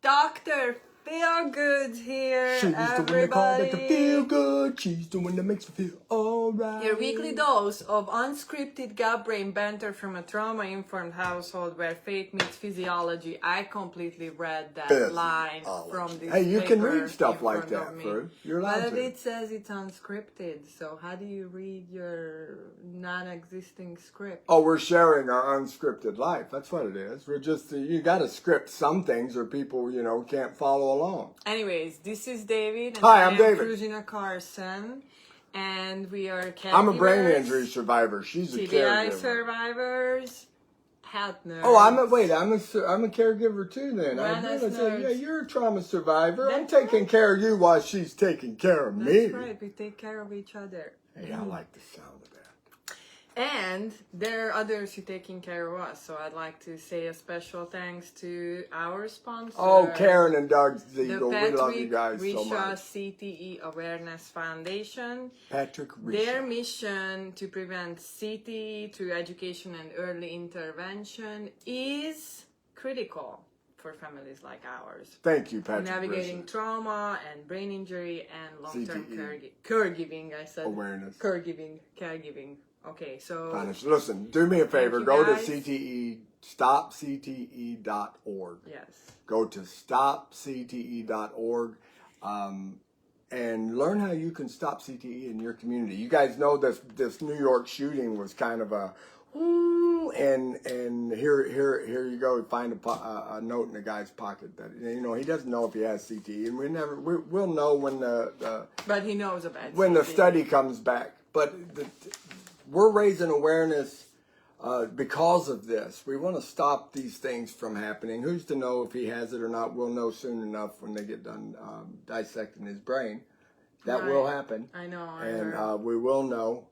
Dr. PhilGood here, She's everybody. the one that called it the feel good. She's the one that makes me feel alright. Your weekly dose of unscripted gut-brain banter from a trauma-informed household where faith meets physiology. I completely read that line from this Hey, you can paper read stuff in like front that, of me. Fru. You're allowed But to. it says it's unscripted, so how do you read your non-existing script? Oh, we're sharing our unscripted life. That's what it is. We're just, you got to script some things or people, can't follow along. Anyways, this is David. And Hi, I'm David. Cruising Carson. And we are caregivers. I'm a brain injury survivor. She's a TBI caregiver. survivors. Health nerds. Oh, I'm a caregiver too then. I Wellness really say, yeah, nerds. you're a trauma survivor. I'm That's taking right. care of you while she's taking care of me. That's right. We take care of each other. Hey, I like the sound of that. And there are others who are taking care of us. So I'd like to say a special thanks to our sponsor. Oh, Karen and Doug the Ziegel, we love you guys so Risha much. CTE Awareness Foundation. Patrick Risha. Their mission to prevent CTE through education and early intervention is critical for families like ours. Thank you, Patrick Navigating Risha. trauma and brain injury and long-term CTE. caregiving. I said Awareness. Caregiving. Okay, so Listen, do me a favor. you, Go to guys. stopcte.org. Yes. Go to stopcte.org and learn how you can stop CTE in your community. You guys know this New York shooting was kind of a ooh, and here you go. Find a note in the guy's pocket that he doesn't know if he has CTE, and we'll know when But he knows about when CTE. the study comes back. But we're raising awareness because of this. We want to stop these things from happening. Who's to know if he has it or not? We'll know soon enough when they get done dissecting his brain. That will happen. I know. And we will know.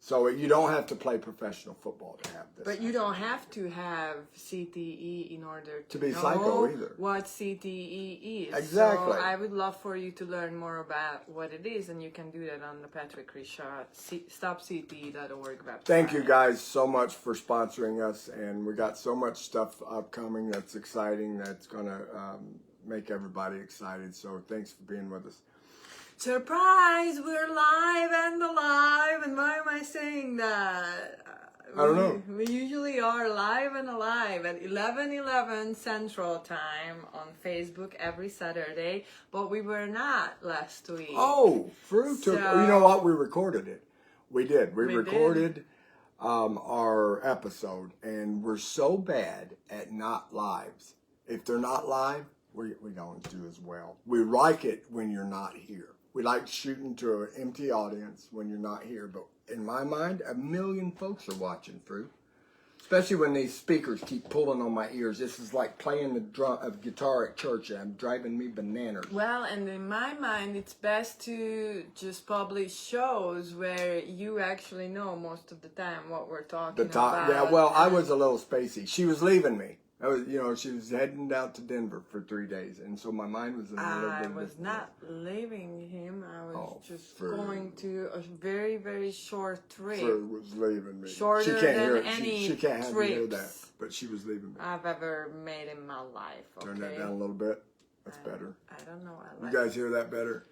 So you don't have to play professional football to have this. But you don't have to have CTE in order to be know psycho either. what CTE is. Exactly. So I would love for you to learn more about what it is, and you can do that on the Patrick Risha stopcte.org website. Thank you guys so much for sponsoring us, and we got so much stuff upcoming that's exciting, that's going to make everybody excited. So thanks for being with us. Surprise! We're live and alive, and why am I saying that? I don't know. We usually are live and alive at 11:11 Central Time on Facebook every Saturday, but we were not last week. Oh, Fru took. You know what? We recorded it. We did. We recorded our episode, and we're so bad at not lives. If they're not live, we don't do as well. We like it when you're not here. We like shooting to an empty audience when you're not here. But in my mind, 1 million folks are watching, Fru. Especially when these speakers keep pulling on my ears. This is like playing the guitar at church. I'm driving me bananas. Well, and in my mind, it's best to just publish shows where you actually know most of the time what we're talking about. Yeah, well, I was a little spacey. She was leaving me. She was heading out to Denver for 3 days, and so my mind was in a little bit. I was not leaving him. I was just Fru. going to a very, very short trip. Fru was leaving me. Shorter she can't than hear it. any She can't have me hear that, trips but she was leaving me. I've ever made in my life. Okay? Turn that down a little bit. That's better. I don't know. You guys hear that better?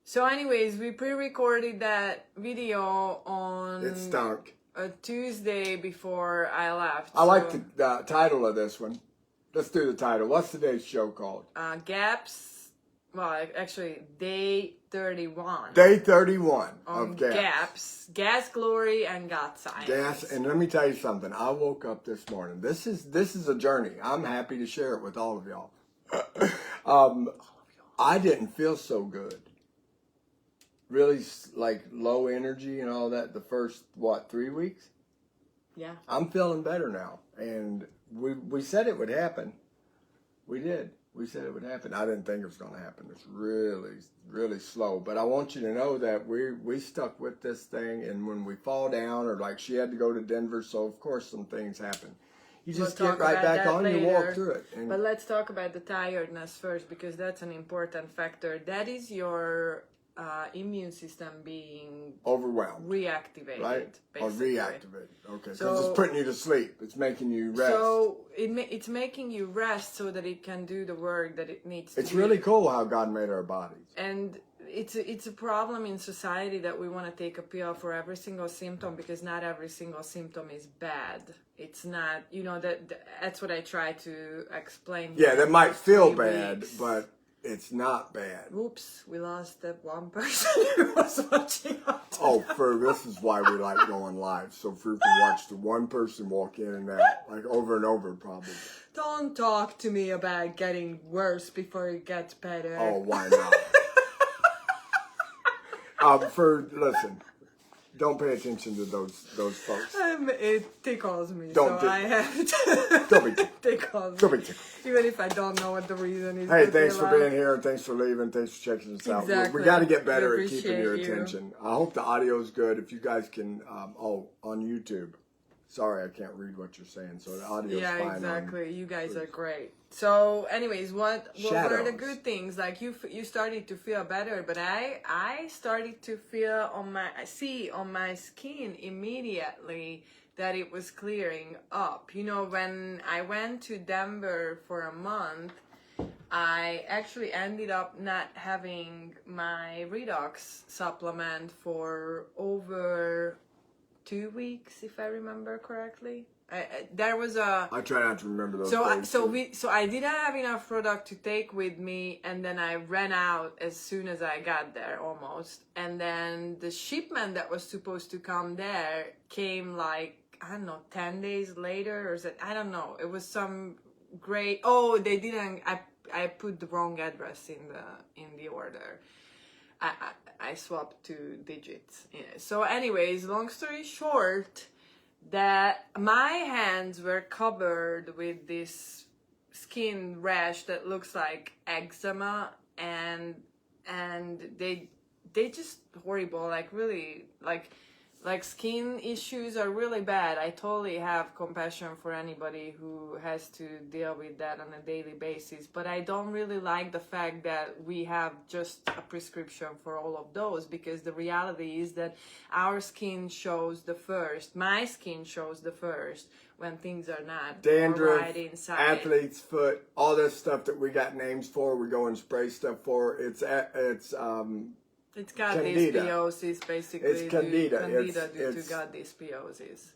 So, anyways, we pre-recorded that video on. It stunk. A Tuesday before I left. I like the title of this one. Let's do the title. What's today's show called? Gaps. Well, actually, day 31. Day 31 on of Gaps. Gas, glory, and God science. Gas, and let me tell you something. I woke up this morning. This is a journey. I'm happy to share it with all of y'all. I didn't feel so good. Really, like low energy and all that. The first 3 weeks. Yeah. I'm feeling better now, and we said it would happen. We did. We said it would happen. I didn't think it was going to happen. It's really, really slow. But I want you to know that we stuck with this thing, and when we fall down, or like she had to go to Denver, so of course some things happen. You just get right back on, you walk through it. And but let's talk about the tiredness first, because that's an important factor. That is your immune system being overwhelmed, reactivated, right? basically. Or reactivated. Okay, because So, it's putting you to sleep. It's making you rest. So it's making you rest so that it can do the work that it needs to do. It's really cool how God made our bodies. And it's a problem in society that we want to take a pill for every single symptom, because not every single symptom is bad. It's not, that's what I try to explain. Yeah, that might feel bad, weeks. but it's not bad. Oops, we lost that one person who was watching. Oh, this is why we like going live. So Fru can watch the one person walk in and out, like over and over probably. Don't talk to me about getting worse before it gets better. Oh, why not? Listen, don't pay attention to those folks. It tickles me, Don't I have to. Don't be tickled. Tickles Don't be tickled. Even if I don't know what the reason is. Hey, thanks for being here, and thanks for leaving. Thanks for checking us out. Exactly. We got to get better We at keeping your appreciate you. attention. I hope the audio is good. If you guys can, on YouTube. Sorry, I can't read what you're saying, so the audio's fine. Yeah, exactly. You guys are great. So, anyways, what were the good things? Like you started to feel better, but I started to feel on my skin immediately that it was clearing up. When I went to Denver for a month, I actually ended up not having my redox supplement for over 2 weeks, if I remember correctly. There was a. I try not to remember those. So I didn't have enough product to take with me, and then I ran out as soon as I got there, almost. And then the shipment that was supposed to come there came like, I don't know, 10 days later, or is it? I don't know. It was some great. Oh, they didn't. I put the wrong address in the order. I swapped 2 digits. Yeah. So anyways, long story short, that my hands were covered with this skin rash that looks like eczema, and they just horrible, like really like skin issues are really bad. I totally have compassion for anybody who has to deal with that on a daily basis, but I don't really like the fact that we have just a prescription for all of those, because the reality is that our skin shows the first. My skin shows the first when things are not dandruff, right inside. athlete's foot, all this stuff that we got names for, we go and spray stuff for. It's got Candida. dysbiosis, basically. It's Candida. Candida due to gut dysbiosis.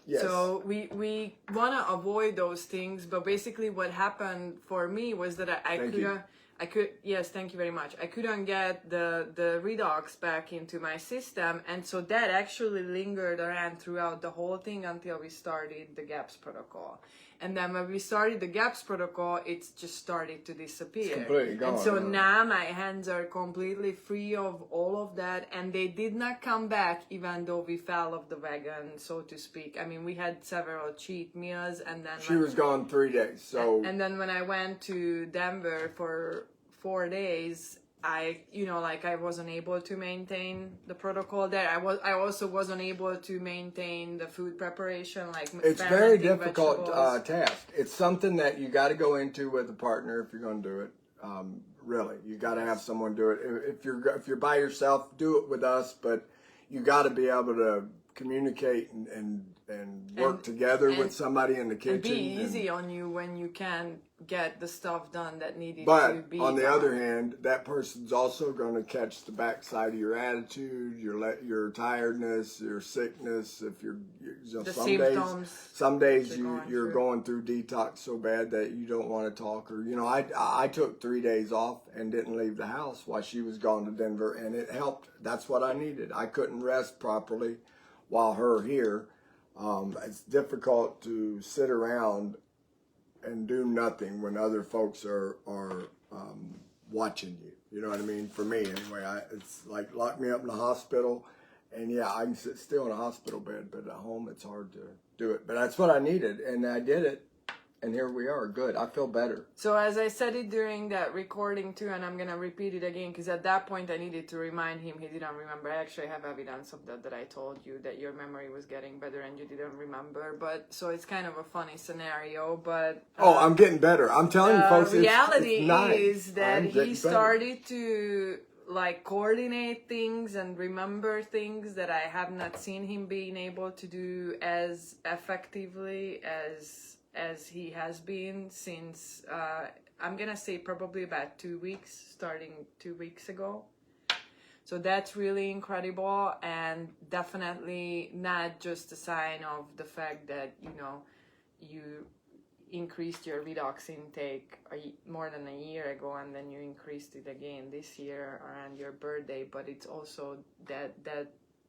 Yes. So we want to avoid those things, but basically what happened for me was that yes, thank you very much. I couldn't get the redox back into my system, and so that actually lingered around throughout the whole thing until we started the GAPS protocol. And then when we started the GAPS protocol, it's just started to disappear. It's completely gone. And so now my hands are completely free of all of that, and they did not come back even though we fell off the wagon, so to speak. I mean, we had several cheat meals, and then she was gone 3 days. So and then when I went to Denver for 4 days, I wasn't able to maintain the protocol there. I also wasn't able to maintain the food preparation, like it's very difficult vegetables. task. It's something that you got to go into with a partner if you're going to do it. Really, you got to have someone do it. If you're by yourself, do it with us. But you got to be able to communicate and work together with somebody in the kitchen. And be easy on you when you can't get the stuff done that needed to be But on the done. other hand, that person's also going to catch the backside of your attitude, your tiredness, your sickness. If some days you're going through detox so bad that you don't want to talk, or I took 3 days off and didn't leave the house while she was gone to Denver, and it helped. That's what I needed. I couldn't rest properly while her here. It's difficult to sit around and do nothing when other folks are watching you. You know what I mean? For me, anyway, it's like lock me up in the hospital, and yeah, I can sit still in a hospital bed, but at home it's hard to do it. But that's what I needed, and I did it, and here we are. Good. I feel better. So as I said it during that recording too, and I'm gonna repeat it again, because at that point I needed to remind him he didn't remember. I actually have evidence of that I told you that your memory was getting better and you didn't remember. But so it's kind of a funny scenario. But I'm getting better. I'm telling you, folks. The reality it's nice. is that he started to like coordinate things and remember things that I have not seen him being able to do as effectively as he has been since I'm gonna say probably about 2 weeks, starting 2 weeks ago. So that's really incredible, and definitely not just a sign of the fact that, you know, you increased your redox intake more than a year ago, and then you increased it again this year around your birthday, but it's also that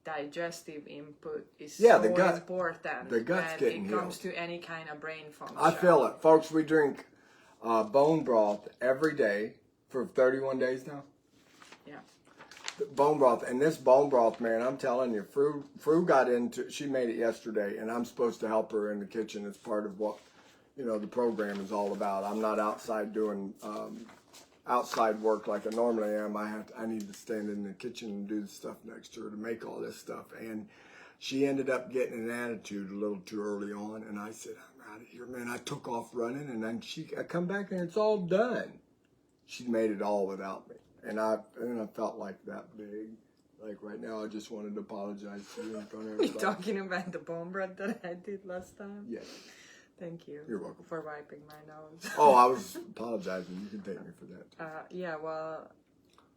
digestive input is so important the gut's when getting it comes healed. to any kind of brain function. I feel it. Folks, we drink bone broth every day for 31 days now. Yeah. Bone broth, and this bone broth, man, I'm telling you, Fru got into, she made it yesterday, and I'm supposed to help her in the kitchen. It's part of what, you know, the program is all about. I'm not outside doing outside work like I normally am. I need to stand in the kitchen and do the stuff next to her to make all this stuff. And she ended up getting an attitude a little too early on, and I said, I'm out of here, man. I took off running, and then I come back and it's all done. She made it all without me. And I felt like that big. Like right now, I just wanted to apologize to you in front of everybody. You're talking about the bone broth that I did last time? Yes. Thank you. You're welcome. For wiping my nose. Oh, I was apologizing. You can thank me for that. Yeah, well,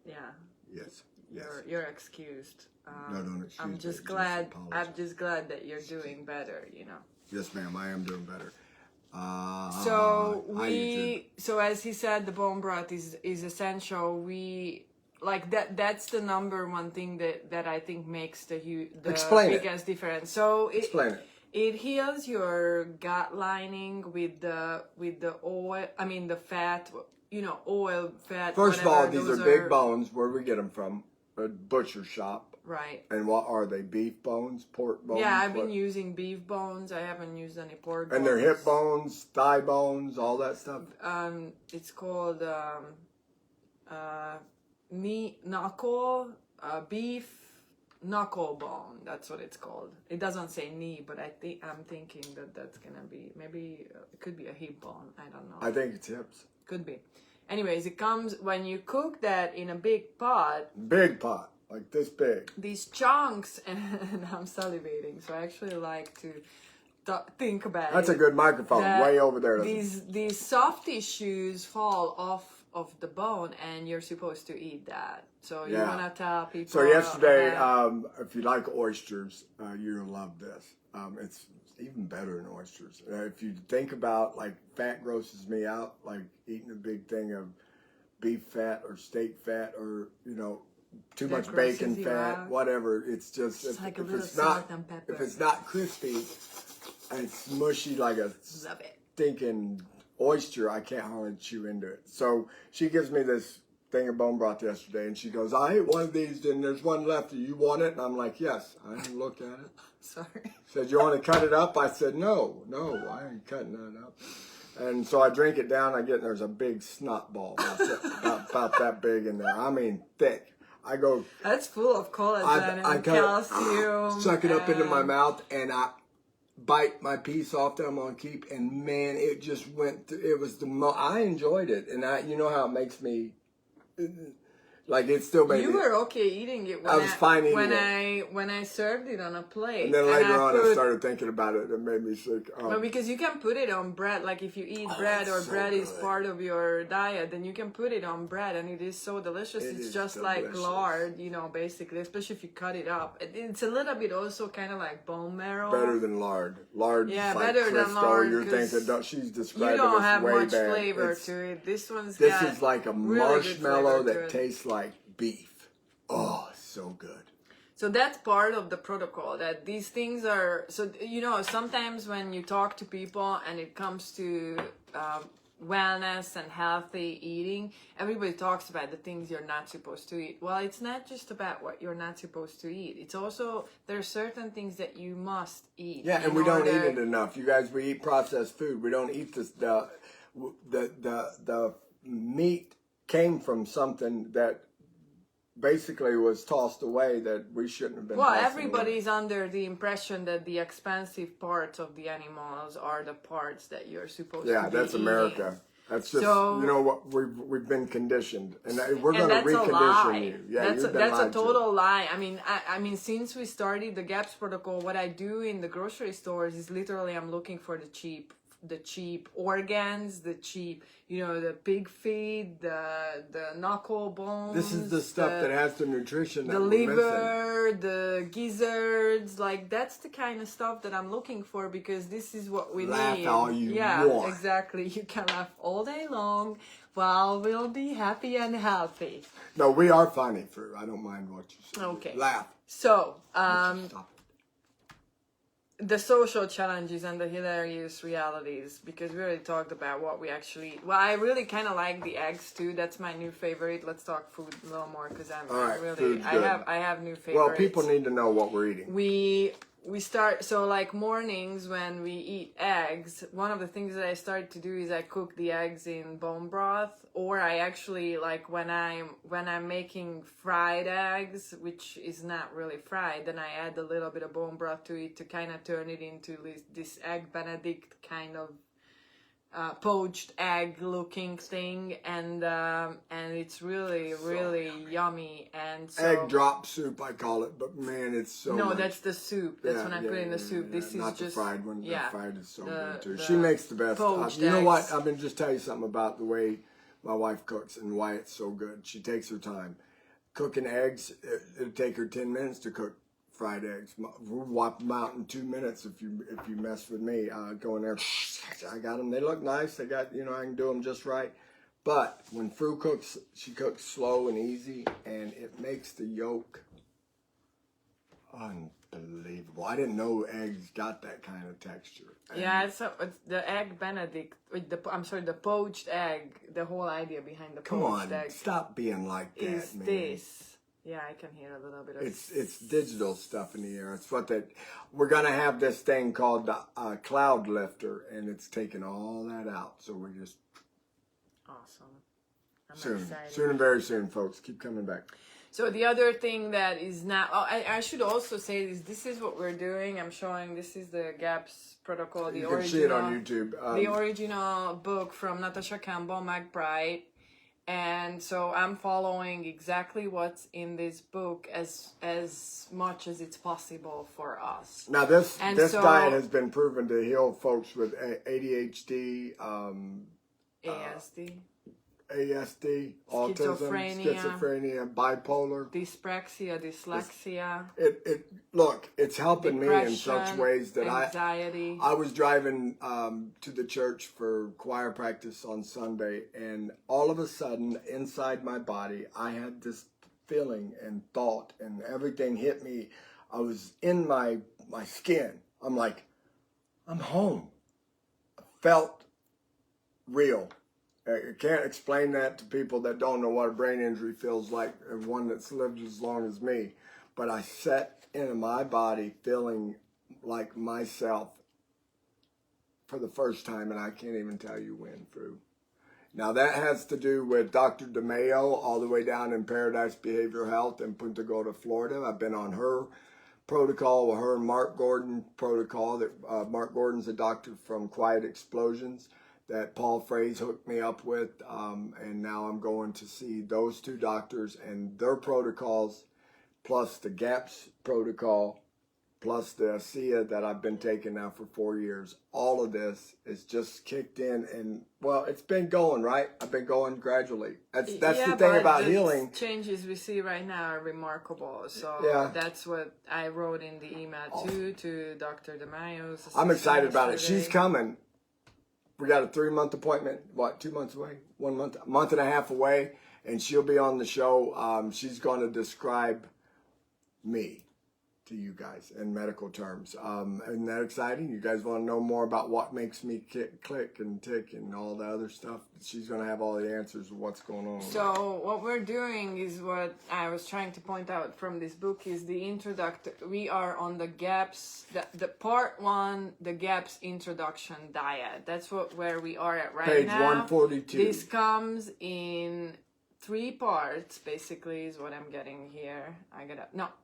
yeah. Yes. You're excused. No, don't excuse I'm me. just glad. I'm just glad that you're doing better. You know. Yes, ma'am. I am doing better. So as he said, the bone broth is essential. We like that. That's the number one thing that I think makes the biggest difference. So explain it. It heals your gut lining with the oil. I mean the fat. You know, oil, fat. First of all, these are big bones. Where do we get them from? A butcher shop. Right. And what are they? Beef bones? Pork bones? Yeah, I've been using beef bones. I haven't used any pork bones. And they're hip bones, thigh bones, all that stuff? It's called knee knuckle, beef knuckle bone. That's what it's called. It doesn't say knee, but I'm thinking that's gonna be, maybe it could be a hip bone. I don't know. I think it's hips. Could be. Anyways, it comes when you cook that in a big pot. Big pot. Like this big. These chunks, and I'm salivating, so I actually like to think about it. That's a good microphone, way over there. These soft tissues fall off of the bone, and you're supposed to eat that. So you want to tell people. So yesterday, if you like oysters, you'll love this. It's even better than oysters. If you think about, like, fat grosses me out, like eating a big thing of beef fat or steak fat or, you know, too much bacon fat, whatever. It's just if it's not crispy and it's mushy like a stinking oyster, I can't hardly chew into it. So she gives me this thing of bone broth yesterday, and she goes, I ate one of these, and there's one left. Do you want it? And I'm like, yes. I didn't look at it. Sorry. Said, you want to cut it up? I said, no, I ain't cutting that up. And so I drink it down. There's a big snot ball about that big in there. I mean, thick. I go. That's full of collagen and calcium. Suck it up into my mouth, and I bite my piece off that I'm gonna keep. And man, it just went. It was I enjoyed it, and you know how it makes me. Like it still made You were okay eating it when I was fine eating it. When I served it on a plate. And then later I started thinking about it. It made me sick. Well, because you can put it on bread. Like if you eat bread or bread is part of your diet, then you can put it on bread, and it is so delicious. It's just like lard, you know, basically. Especially if you cut it up. It's a little bit also kind of like bone marrow. Better than lard. Lard, yeah, like better than lard. You're thinking she's describing. You don't it have way much bad. flavor to it. This is like a marshmallow that tastes like beef. Oh, so good. So that's part of the protocol, that these things are, so, you know, sometimes when you talk to people and it comes to wellness and healthy eating, everybody talks about the things you're not supposed to eat. Well, it's not just about what you're not supposed to eat. It's also, there are certain things that you must eat. Yeah, and we don't eat it enough. You guys, we eat processed food. We don't eat this, the meat came from something that basically was tossed away that we shouldn't have been. Well, everybody's under the impression that the expensive parts of the animals are the parts that you're supposed to be that's eating. America. That's just, So, you know what, we've been conditioned, and we're going to that's a recondition lie. you. Yeah, that's you've been that's a lied to. total lie. I mean, since we started the GAPS protocol, what I do in the grocery stores is literally I'm looking for the cheap organs, the cheap, the pig feet, the knuckle bones. This is the stuff that has the nutrition that the we're liver, the gizzards, like that's the kind of stuff that I'm looking for because this is what we Laugh need. all you yeah, want. exactly. You can laugh all day long while we'll be happy and healthy. No, we are funny, Fru. I don't mind what you say. Okay. Laugh. So, Stop it. the social challenges and the hilarious realities, because we already talked about what we actually. Well, I really kind of like the eggs too. That's my new favorite. Let's talk food a little more because I'm really. Food's good. I have new favorites. Well, people need to know what we're eating. We start, so like mornings when we eat eggs, one of the things that I start to do is I cook the eggs in bone broth, or I actually, like when I'm making fried eggs, which is not really fried, then I add a little bit of bone broth to it to kind of turn it into this egg benedict kind of poached egg looking thing, and it's really yummy. And so, egg drop soup, I call it, but man, it's so no, much. that's the soup. That's when I put in the soup. This is not just the fried one. yeah, The fried is so the- good too. the She makes the best. poached You know what? eggs. I'm gonna just tell you something about the way my wife cooks and why it's so good. She takes her time cooking eggs. It'll take her 10 minutes to cook fried eggs. We'll wipe them out in 2 minutes if you mess with me. Go in there. I got them. They look nice. They got, I can do them just right. But when Fru cooks, she cooks slow and easy, and it makes the yolk unbelievable. I didn't know eggs got that kind of texture. Yeah, it's the egg benedict with the poached egg. The whole idea behind the Come poached on, egg stop being like that, is man. this. Yeah, I can hear a little bit of It's digital stuff in the air. It's what we're gonna have this thing called the cloud lifter, and it's taking all that out. So we're just awesome. I'm soon, excited. soon and very soon, folks. Keep coming back. So the other thing that is not, I should also say this is what we're doing. I'm showing, this is the GAPS protocol, You can see it on YouTube. The original book from Natasha Campbell McBride. And so I'm following exactly what's in this book as much as it's possible for us. Now this diet has been proven to heal folks with ADHD, ASD, autism, schizophrenia, bipolar, dyslexia. It's helping me in such ways that anxiety. I was driving to the church for choir practice on Sunday, and all of a sudden inside my body I had this feeling and thought, and everything hit me. I was in my skin. I'm like, I'm home. I felt real. I can't explain that to people that don't know what a brain injury feels like, and one that's lived as long as me. But I sat in my body feeling like myself for the first time, and I can't even tell you when, Fru. Now that has to do with Dr. DeMayo all the way down in Paradise Behavioral Health in Punta Gorda, Florida. I've been on her protocol, with her and Mark Gordon protocol. That Mark Gordon's a doctor from Quiet Explosions that Paul Fraze hooked me up with, and now I'm going to see those two doctors and their protocols, plus the GAPS protocol, plus the ASEA that I've been taking now for 4 years. All of this is just kicked in, and well, it's been going, right? I've been going gradually. That's the thing about healing. Changes we see right now are remarkable. So that's what I wrote in the email too to Dr. DeMayo's. I'm excited about it. She's coming. We got a 3-month appointment. 2 months away? 1 month, a month and a half away, and she'll be on the show. She's going to describe me to you guys in medical terms. Isn't that exciting? You guys want to know more about what makes me click and tick and all the other stuff? She's going to have all the answers of what's going on. So what we're doing is what I was trying to point out from this book is the introduction. We are on the GAPS, the part 1, the GAPS introduction diet. That's where we are at right Page now. Page 142. This comes in 3 parts, basically, is what I'm getting here.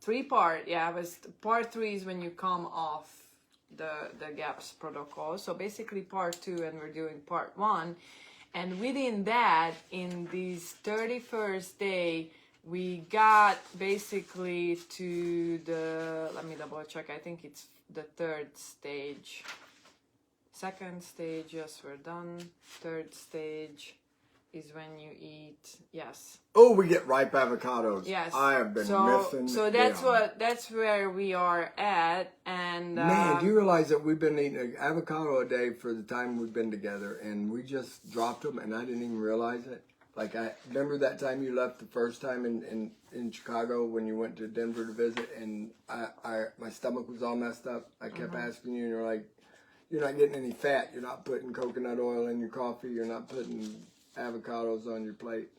3 part. Yeah, part 3 is when you come off the GAPS protocol. So basically part 2, and we're doing part 1. And within that, in this 31st day, we got basically to the, let me double check, I think it's the third stage. Second stage, yes, we're done. Third stage is when you eat, yes. Oh, we get ripe avocados. Yes. I have been missing. So that's where we are at. And man, do you realize that we've been eating an avocado a day for the time we've been together, and we just dropped them, and I didn't even realize it. Like, I remember that time you left the first time in Chicago when you went to Denver to visit, and my stomach was all messed up. I kept asking you, and you're like, you're not getting any fat. You're not putting coconut oil in your coffee. You're not putting avocados on your plate.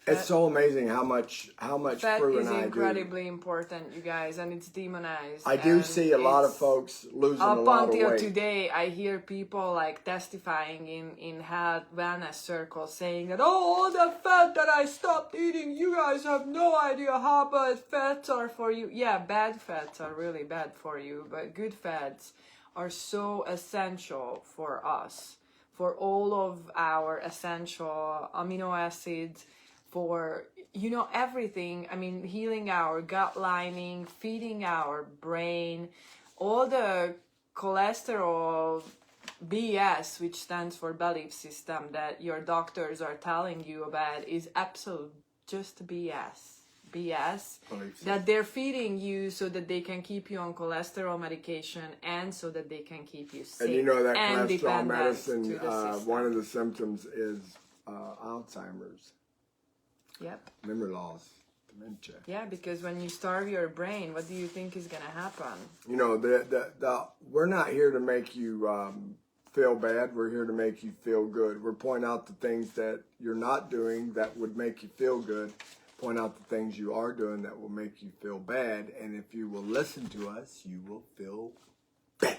It's so amazing how much fat Fru is and I do. incredibly important, you guys, and it's demonized. I do see a lot of folks losing a lot of weight. Up until today, I hear people like testifying in health wellness circles saying that, oh, all the fat that I stopped eating, you guys have no idea how bad fats are for you. Yeah, bad fats are really bad for you, but good fats are so essential for us, for all of our essential amino acids, for, you know, everything. I mean, healing our gut lining, feeding our brain, all the cholesterol BS, which stands for belief system, that your doctors are telling you about is absolute just BS. That they're feeding you so that they can keep you on cholesterol medication and so that they can keep you sick. And you know that and cholesterol medicine, one of the symptoms is Alzheimer's. Yep. Memory loss, dementia. Yeah, because when you starve your brain, what do you think is going to happen? You know, we're not here to make you feel bad. We're here to make you feel good. We're pointing out the things that you're not doing that would make you feel good. Point out the things you are doing that will make you feel bad. And if you will listen to us, you will feel better.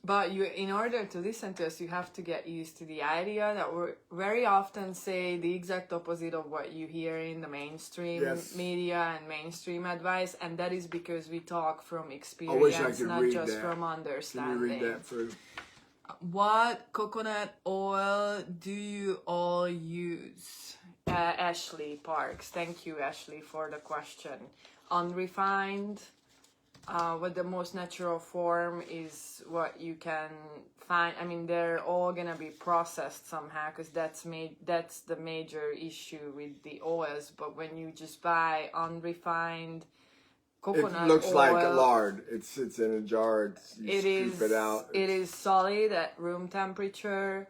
But in order to listen to us, you have to get used to the idea that we very often say the exact opposite of what you hear in the mainstream media and mainstream advice, and that is because we talk from experience, I wish I could not read just that. from understanding. Can you read that, Fru? What coconut oil do you all use? Ashley Parks. Thank you, Ashley, for the question. Unrefined. What the most natural form is what you can find. I mean, they're all gonna be processed somehow, because that's the major issue with the oils. But when you just buy unrefined coconut oil, it looks like lard. It sits in a jar. You scoop it out. It is solid at room temperature,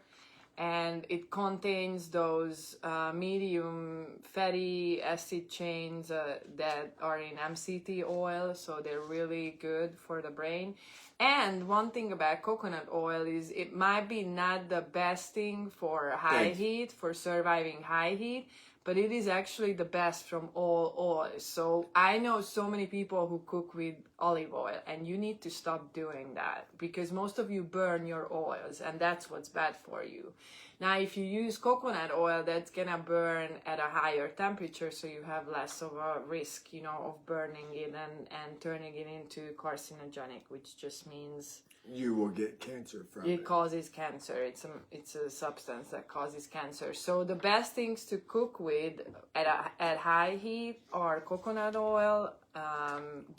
and it contains those medium fatty acid chains that are in MCT oil, so they're really good for the brain. And one thing about coconut oil is it might be not the best thing for high heat, for surviving high heat, but it is actually the best from all oils. So I know so many people who cook with olive oil, and you need to stop doing that, because most of you burn your oils, and that's what's bad for you. Now, if you use coconut oil, that's gonna burn at a higher temperature, so you have less of a risk, you know, of burning it and turning it into carcinogenic, which just means you will get cancer from it. It causes cancer. It's a substance that causes cancer. So the best things to cook with at high heat are coconut oil,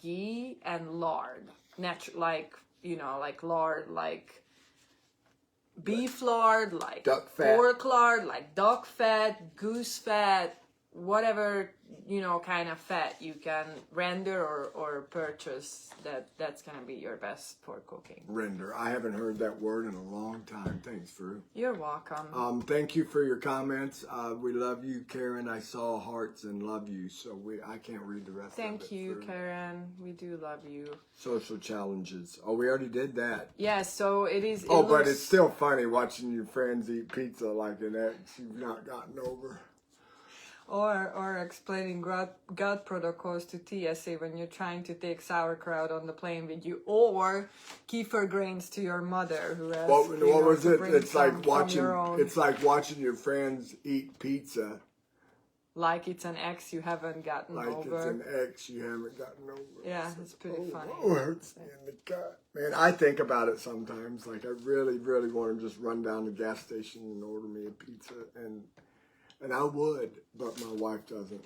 ghee, and lard. Like lard, like beef lard, like duck fat, pork lard, like duck fat, goose fat, whatever, you know, kind of fat you can render or purchase. That's gonna be your best for cooking. Render. I haven't heard that word in a long time. Thanks, Fru. You're welcome. Thank you for your comments. We love you, Karen. I saw hearts and love you, so I can't read the rest of it. Thank you, Karen. We do love you. Social challenges. Oh, we already did that. Yeah, so it is. But it's still funny watching your friends eat pizza like an ex you've not gotten over. Or explaining gut protocols to TSA when you're trying to take sauerkraut on the plane with you, or kefir grains to your mother who has. What was it? It's like watching your friends eat pizza like it's an ex you haven't gotten like over. it's an ex you haven't gotten over. Yeah, it's pretty funny. Oh, hurts me in the gut. Man, I think about it sometimes. Like, I really, really want to just run down to the gas station and order me a pizza. And I would, but my wife doesn't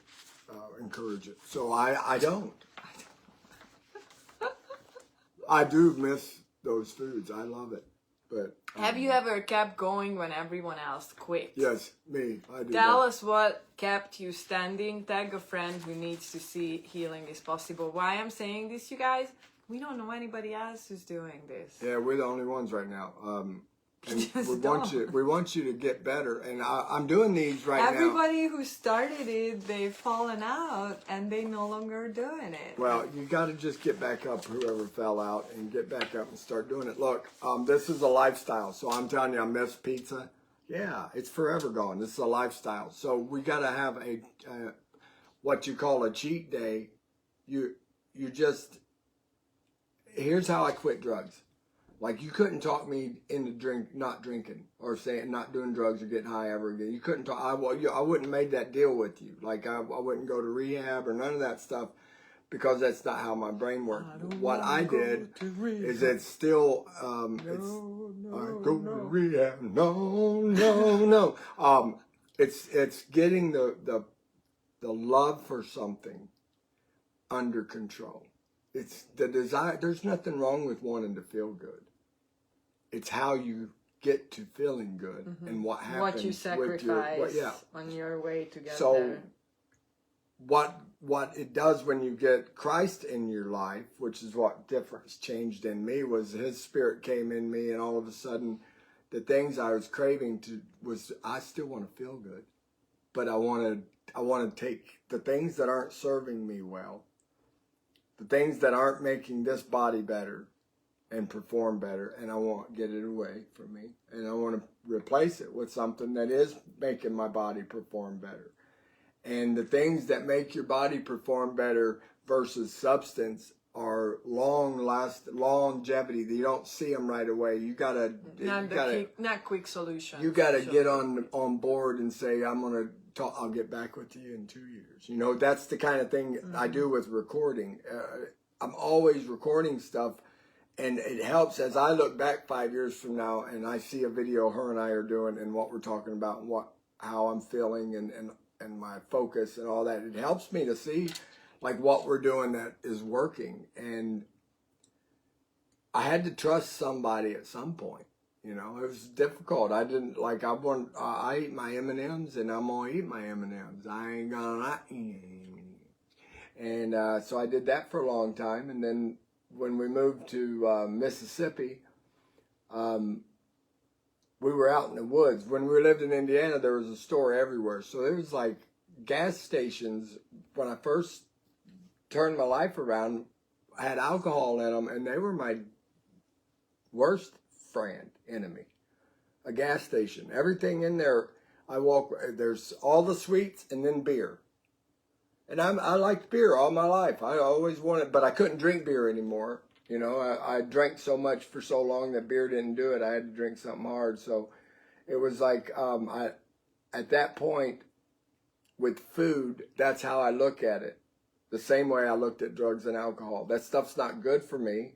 encourage it. So I don't. I do miss those foods. I love it. But have you ever kept going when everyone else quit? Yes, me. I do. Tell us what kept you standing. Tag a friend who needs to see healing is possible. Why I'm saying this, you guys? We don't know anybody else who's doing this. Yeah, we're the only ones right now. And we want you to get better. And I'm doing these right now. Everybody who started it, they've fallen out and they no longer doing it. Well, you got to just get back up, whoever fell out, and get back up and start doing it. Look, this is a lifestyle. So I'm telling you, I miss pizza. Yeah, it's forever gone. This is a lifestyle. So we got to have a what you call a cheat day. You just, here's how I quit drugs. Like, you couldn't talk me into not drinking or saying not doing drugs or getting high ever again. You couldn't talk. I wouldn't have made that deal with you. Like, I wouldn't go to rehab or none of that stuff because that's not how my brain worked. What I did is it's still I go to rehab. No. It's getting the love for something under control. It's the desire. There's nothing wrong with wanting to feel good. It's how you get to feeling good and what happens. What you sacrifice on your way to get there. What it does when you get Christ in your life, which is what difference changed in me, was His Spirit came in me, and all of a sudden, the things I was craving was I still want to feel good, but I want to take the things that aren't serving me well, the things that aren't making this body better and perform better, and I want to get it away from me, and I want to replace it with something that is making my body perform better. And the things that make your body perform better versus substance are longevity. You don't see them right away. You gotta not quick solutions. You gotta get on board and say, I'll get back with you in 2 years. You know, that's the kind of thing I do with recording. I'm always recording stuff, and it helps as I look back 5 years from now and I see a video her and I are doing and what we're talking about and how I'm feeling and my focus and all that. It helps me to see like what we're doing that is working. And I had to trust somebody at some point. You know, it was difficult. I didn't like. I eat my M&Ms, and I'm gonna eat my M&Ms. I ain't gonna not eat. And so I did that for a long time. And then when we moved to Mississippi, we were out in the woods. When we lived in Indiana, there was a store everywhere. So there was like gas stations. When I first turned my life around, I had alcohol in them, and they were my worst enemy. A gas station, everything in there. There's all the sweets and then beer, and I liked beer all my life. I always wanted, but I couldn't drink beer anymore. You know, I drank so much for so long that beer didn't do it. I had to drink something hard. So it was like at that point with food, that's how I look at it. The same way I looked at drugs and alcohol. That stuff's not good for me.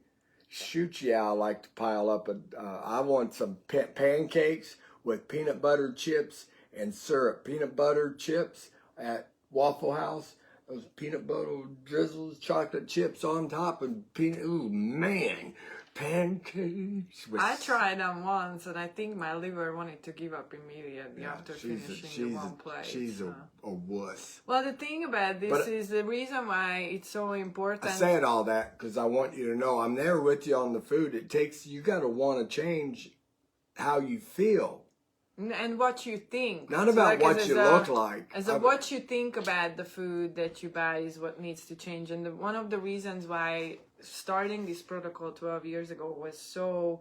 Shoot, yeah, I like to pile up. I want some pancakes with peanut butter chips and syrup. Peanut butter chips at Waffle House. Those peanut butter drizzles, chocolate chips on top, and ooh, man, pancakes. I tried them once, and I think my liver wanted to give up immediately after finishing the one plate. She's a wuss. Well, the thing about this is the reason why it's so important. I said all that because I want you to know I'm there with you on the food. You got to want to change how you feel. And what you think. Not about what you look like. What you think about the food that you buy is what needs to change. And one of the reasons why starting this protocol 12 years ago was so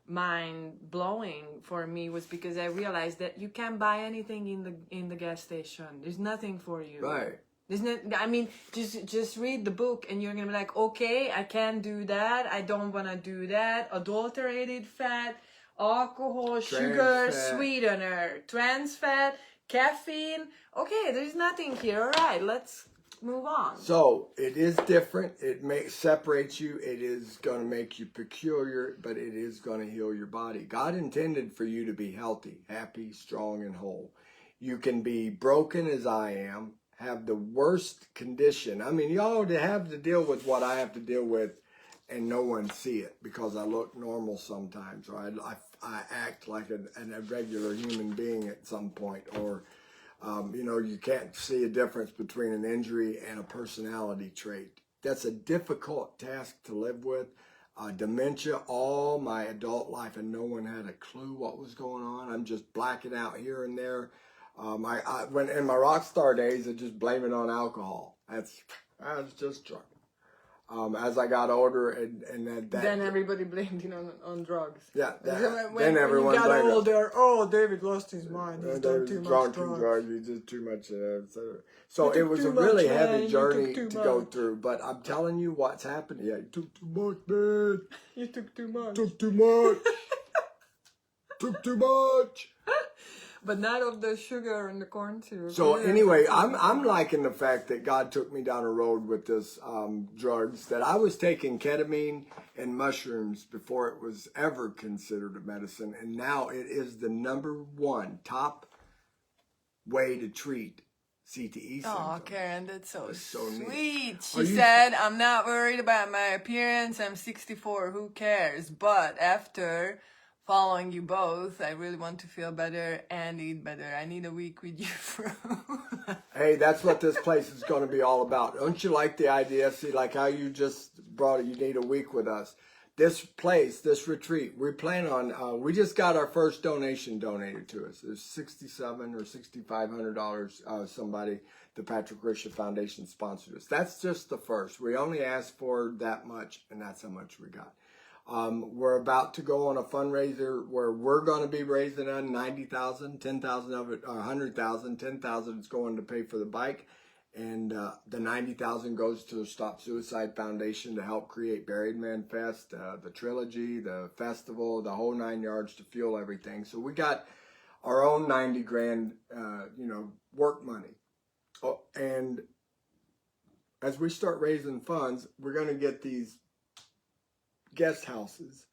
mind-blowing for me was because I realized that you can't buy anything in the gas station. There's nothing for you. Right. There's no, I mean, just read the book and you're going to be like, okay, I can't do that. I don't want to do that. Adulterated fat. Alcohol, sugar, sweetener, trans fat, caffeine. Okay, there's nothing here. All right, let's move on. So it is different. It separates you. It is going to make you peculiar, but it is going to heal your body. God intended for you to be healthy, happy, strong, and whole. You can be broken as I am, have the worst condition. I mean, y'all have to deal with what I have to deal with, and no one see it because I look normal sometimes, or I act like a regular human being at some point, or you can't see a difference between an injury and a personality trait. That's a difficult task to live with. Dementia all my adult life, and no one had a clue what was going on. I'm just blacking out here and there. When in my rock star days, I just blame it on alcohol. I was just drunk. As I got older, and then everybody blamed it on drugs. Yeah, when everyone you got blamed older. Oh, David lost his mind. He's done too much drugs. He did too much. So it was a really heavy journey to go through. But I'm telling you, what's happened. Yeah, you took too much, man. You took too much. Took too much. Took too much. But not of the sugar and the corn syrup. So anyway, I'm liking the fact that God took me down a road with this drugs, that I was taking ketamine and mushrooms before it was ever considered a medicine, and now it is the #1 top way to treat CTE symptoms. Oh, Karen, that's so sweet. Neat. She said, I'm not worried about my appearance. I'm 64. Who cares? But after following you both, I really want to feel better and eat better. I need a week with you, Fru. Hey, that's what this place is going to be all about. Don't you like the idea? See, like how you just brought it, you need a week with us. This place, this retreat, we plan on, we just got our first donation donated to us. There's $6,700 or $6,500, somebody, the Patrick Risha Foundation sponsored us. That's just the first. We only asked for that much, and that's how much we got. We're about to go on a fundraiser where we're going to be raising on $90,000, $10,000 of it, $100,000, $10,000 is going to pay for the bike, and the $90,000 goes to the Stop Suicide Foundation to help create Buried Man Fest, the trilogy, the festival, the whole 9 yards to fuel everything. So we got our own 90 grand, work money. Oh, and as we start raising funds, we're going to get these guest houses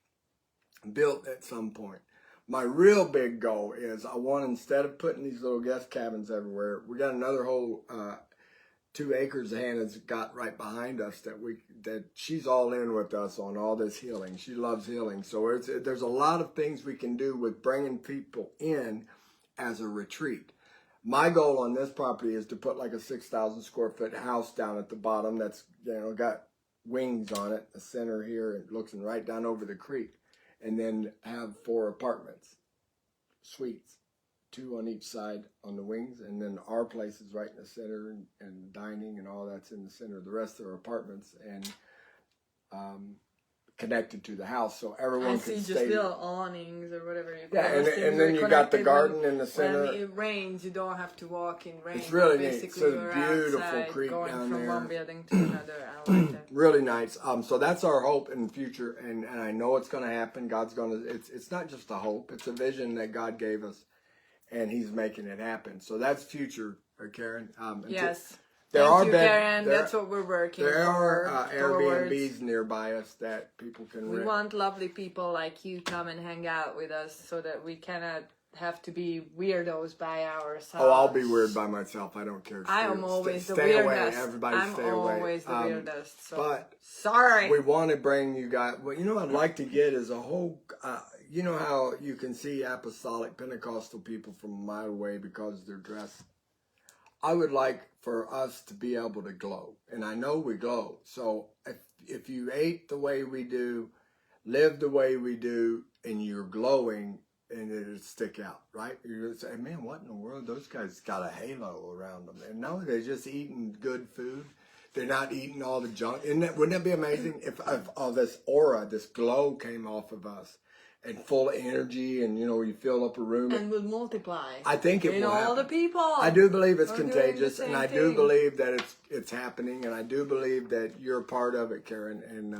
built at some point. My real big goal is I want, instead of putting these little guest cabins everywhere, we got another whole 2 acres Hannah's got right behind us that she's all in with us on all this healing. She loves healing. So there's a lot of things we can do with bringing people in as a retreat. My goal on this property is to put like a 6,000 square foot house down at the bottom that's got wings on it, the center here, and looking right down over the creek, and then have 4 apartments, suites, 2 on each side on the wings, and then our place is right in the center, and dining and all that's in the center. The rest are apartments and connected to the house, so everyone can stay. Just little awnings or whatever you call it. Yeah, and then you got the garden in the center. When it rains, you don't have to walk in rain. It's really neat. Basically, it's a beautiful creek going down from there. one building to another. I like that. Really nice. So that's our hope in the future, and I know it's going to happen. God's going to. It's not just a hope; it's a vision that God gave us, and He's making it happen. So that's future, Karen. Yes. Thank you, Karen. That's what we're working for. There are Airbnbs nearby us that people can rent. We want lovely people like you come and hang out with us so that we cannot have to be weirdos by ourselves. Oh, I'll be weird by myself. I don't care. I am always the stay weirdest. Away. Everybody stay away. I'm always the weirdest. So. But sorry. We want to bring you guys. What I'd like to get is a whole. You know how you can see apostolic Pentecostal people from a mile away because they're dressed. I would like for us to be able to glow, and I know we glow. So if you ate the way we do, live the way we do, and you're glowing, and it'll stick out, right? You're going to say, man, what in the world? Those guys got a halo around them. And no, they're just eating good food. They're not eating all the junk. Wouldn't that be amazing if all this aura, this glow came off of us? and full of energy, and you fill up a room. And will multiply. I think it will happen. All the people. I do believe it's are doing contagious, the and same I do thing. believe that it's happening, and I do believe that you're a part of it, Karen, and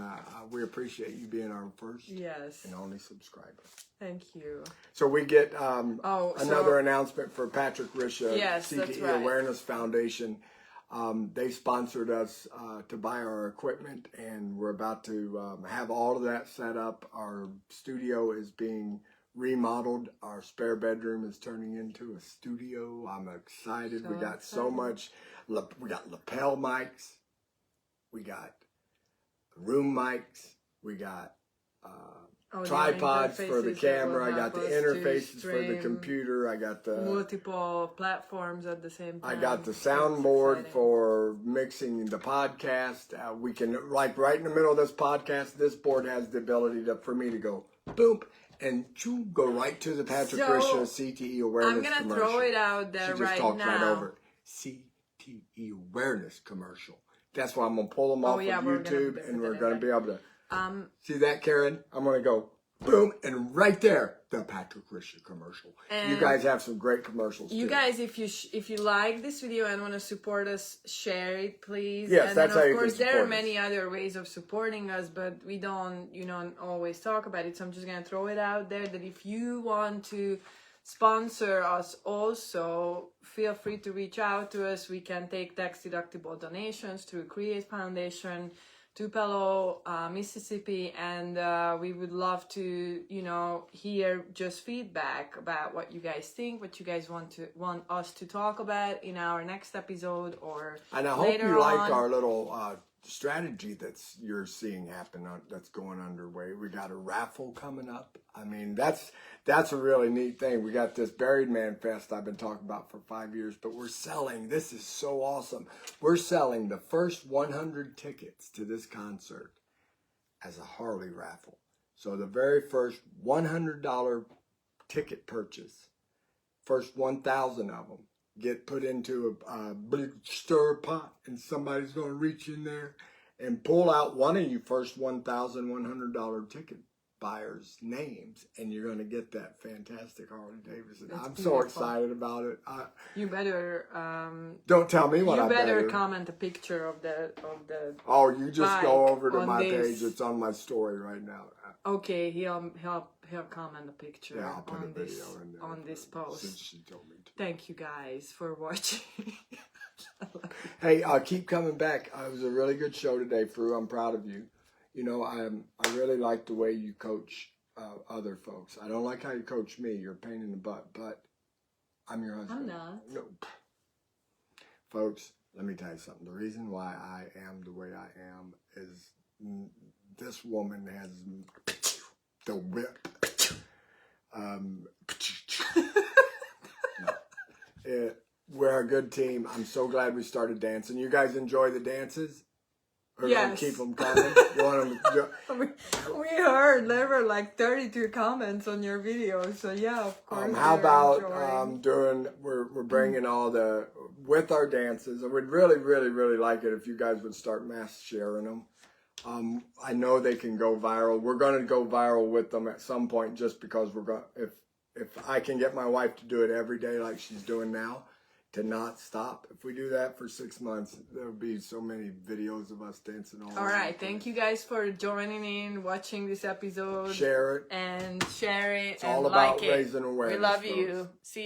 we appreciate you being our first and only subscriber. Thank you. So we get another announcement for Patrick Risha, Yes, CTE that's right. Awareness Foundation. They sponsored us to buy our equipment, and we're about to have all of that set up. Our studio is being remodeled. Our spare bedroom is turning into a studio. I'm excited. We got so much. We got lapel mics. We got room mics. We got tripods for the camera. I got the interfaces for the computer. I got the multiple platforms at the same time. I got the soundboard for mixing the podcast. We can, like right in the middle of this podcast, this board has the ability for me to go boom and go right to the Patrick Risha CTE Awareness commercial. I'm going to throw it out there right now. She just talked right over it. CTE Awareness commercial. That's why I'm going to pull them off of YouTube, and we're going to be able to see that, Karen? I'm going to go boom, and right there, the Patrick Risha commercial. And you guys have some great commercials, you too. Guys, if you like this video and want to support us, share it, please. Yes, and that's then, how you of course, can support there are us. many other ways of supporting us, but we don't, always talk about it. So I'm just going to throw it out there that if you want to sponsor us also, feel free to reach out to us. We can take tax-deductible donations through Create Foundation, Tupelo, Mississippi, and we would love to, hear just feedback about what you guys think, what you guys want us to talk about in our next episode or and I hope later you like on. our little strategy you're seeing happen that's going underway. We got a raffle coming up. I mean, that's a really neat thing. We got this Buried Man Fest I've been talking about for 5 years, but we're selling. This is so awesome. We're selling the first 100 tickets to this concert as a Harley raffle. So the very first $100 ticket purchase, first 1,000 of them, get put into a big stir pot, and somebody's going to reach in there and pull out one of you first $1,100 ticket buyers' names, and you're going to get that fantastic Harley Davidson. I'm so excited about it. You better don't tell me what I better. You better comment a picture of the. Oh, you just go over to my this. page. It's on my story right now. Okay, he'll comment a picture. Yeah, I'll put on a video in there on this post. Since she told me to. Thank you guys for watching. Hey, keep coming back. It was a really good show today, Fru. I'm proud of you. I really like the way you coach other folks. I don't like how you coach me. You're a pain in the butt, but I'm your husband. I'm not. Nope. Folks, let me tell you something. The reason why I am the way I am is this woman has the whip. We're a good team. I'm so glad we started dancing. You guys enjoy the dances? Or yes. Keep them coming. You want them we heard there were like 32 comments on your video, so yeah, of course. How about we're bringing all with our dances. I would really, really, really like it if you guys would start mass sharing them. I know they can go viral. We're going to go viral with them at some point, just because if I can get my wife to do it every day like she's doing now, to not stop. If we do that for 6 months, there'll be so many videos of us dancing all right, thank you guys for joining in, watching this episode. Share it. And share it. It's all about raising awareness. We love you. See you.